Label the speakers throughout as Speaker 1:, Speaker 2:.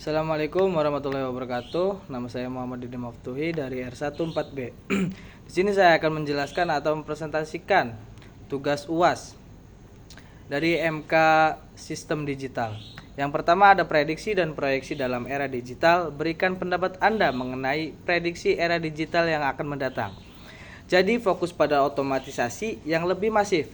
Speaker 1: Assalamualaikum warahmatullahi wabarakatuh. Nama saya Muhammad Didi Maftuhi dari R14B. Di sini saya akan menjelaskan atau mempresentasikan tugas UAS dari MK Sistem Digital. Yang pertama ada prediksi dan proyeksi dalam era digital. Berikan pendapat Anda mengenai prediksi era digital yang akan mendatang. Jadi fokus pada otomatisasi yang lebih masif,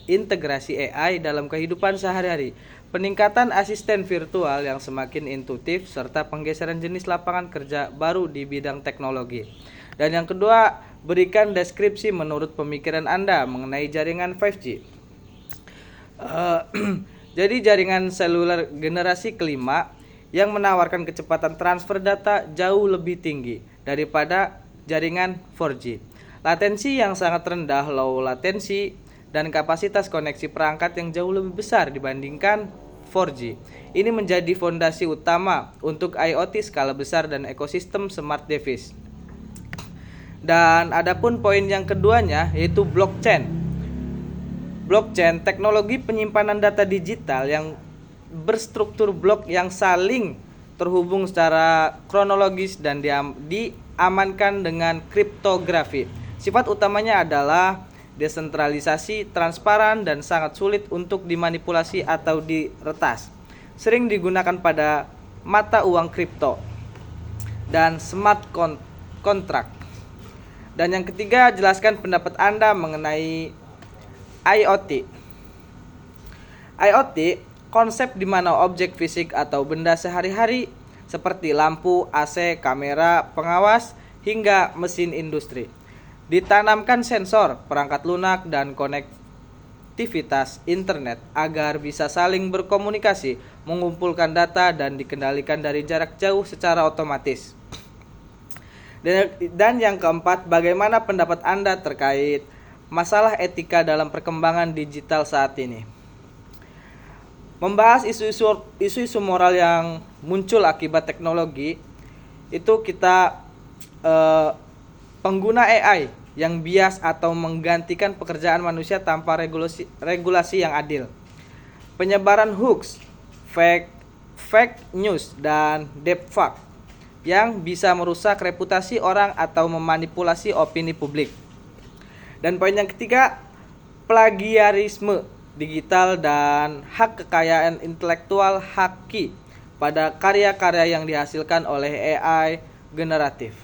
Speaker 1: integrasi AI dalam kehidupan sehari-hari, peningkatan asisten virtual yang semakin intuitif, serta penggeseran jenis lapangan kerja baru di bidang teknologi. Dan yang kedua, berikan deskripsi menurut pemikiran Anda mengenai jaringan 5G. Jadi jaringan seluler generasi kelima yang menawarkan kecepatan transfer data jauh lebih tinggi daripada jaringan 4G. Latensi yang sangat rendah, low latensi, dan kapasitas koneksi perangkat yang jauh lebih besar dibandingkan 4G. Ini menjadi fondasi utama untuk IoT skala besar dan ekosistem smart device. Dan adapun poin yang keduanya yaitu blockchain. Blockchain, teknologi penyimpanan data digital yang berstruktur blok yang saling terhubung secara kronologis dan diamankan dengan kriptografi. Sifat utamanya adalah desentralisasi, transparan, dan sangat sulit untuk dimanipulasi atau diretas. Sering digunakan pada mata uang kripto dan smart contract. Dan yang ketiga, jelaskan pendapat Anda mengenai IoT. IoT, konsep di mana objek fisik atau benda sehari-hari seperti lampu, AC, kamera, pengawas, hingga mesin industri ditanamkan sensor, perangkat lunak, dan konektivitas internet agar bisa saling berkomunikasi, mengumpulkan data, dan dikendalikan dari jarak jauh secara otomatis. Dan yang keempat, bagaimana pendapat Anda terkait masalah etika dalam perkembangan digital saat ini? Membahas isu-isu moral yang muncul akibat teknologi, itu kita pengguna AI yang bias atau menggantikan pekerjaan manusia tanpa regulasi yang adil. Penyebaran hoax, fake news, dan deepfake yang bisa merusak reputasi orang atau memanipulasi opini publik. Dan poin yang ketiga, plagiarisme digital dan hak kekayaan intelektual haki pada karya-karya yang dihasilkan oleh AI generatif.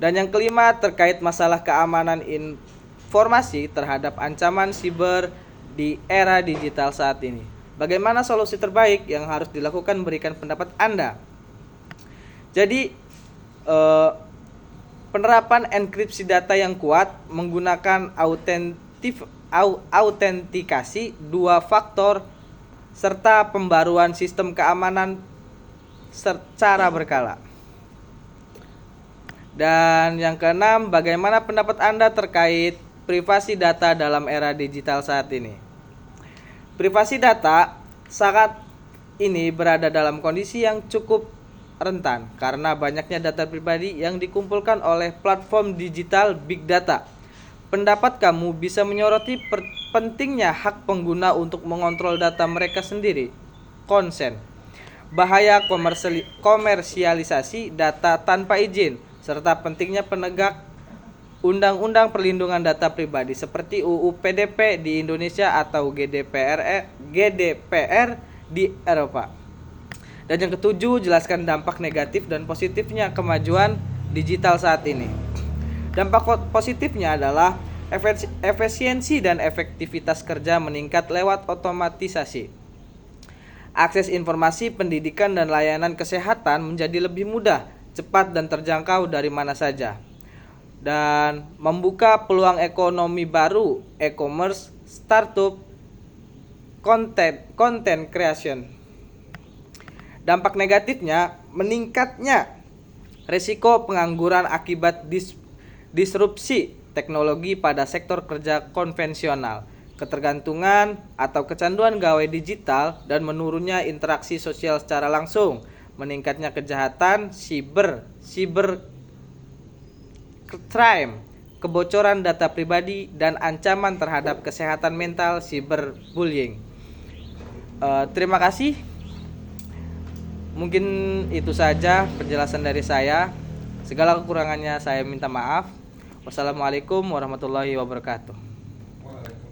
Speaker 1: Dan yang kelima, terkait masalah keamanan informasi terhadap ancaman siber di era digital saat ini. Bagaimana solusi terbaik yang harus dilakukan? Berikan pendapat Anda. Jadi penerapan enkripsi data yang kuat menggunakan autentikasi dua faktor serta pembaruan sistem keamanan secara berkala. Dan yang keenam, bagaimana pendapat Anda terkait privasi data dalam era digital saat ini? Privasi data saat ini berada dalam kondisi yang cukup rentan karena banyaknya data pribadi yang dikumpulkan oleh platform digital big data. Pendapat kamu bisa menyoroti pentingnya hak pengguna untuk mengontrol data mereka sendiri, konsen, bahaya komersialisasi data tanpa izin, serta pentingnya penegak Undang-Undang Perlindungan Data Pribadi seperti UU PDP di Indonesia atau GDPR di Eropa. Dan yang ketujuh, jelaskan dampak negatif dan positifnya kemajuan digital saat ini. Dampak positifnya adalah efisiensi dan efektivitas kerja meningkat lewat otomatisasi. Akses informasi, pendidikan, dan layanan kesehatan menjadi lebih mudah, cepat, dan terjangkau dari mana saja, dan membuka peluang ekonomi baru, e-commerce, startup, content creation. Dampak negatifnya, meningkatnya risiko pengangguran akibat disrupsi teknologi pada sektor kerja konvensional, ketergantungan atau kecanduan gawai digital, dan menurunnya interaksi sosial secara langsung, meningkatnya kejahatan cyber crime, kebocoran data pribadi, dan ancaman terhadap kesehatan mental cyberbullying. Terima kasih. Mungkin itu saja penjelasan dari saya. Segala kekurangannya saya minta maaf. Wassalamualaikum warahmatullahi wabarakatuh.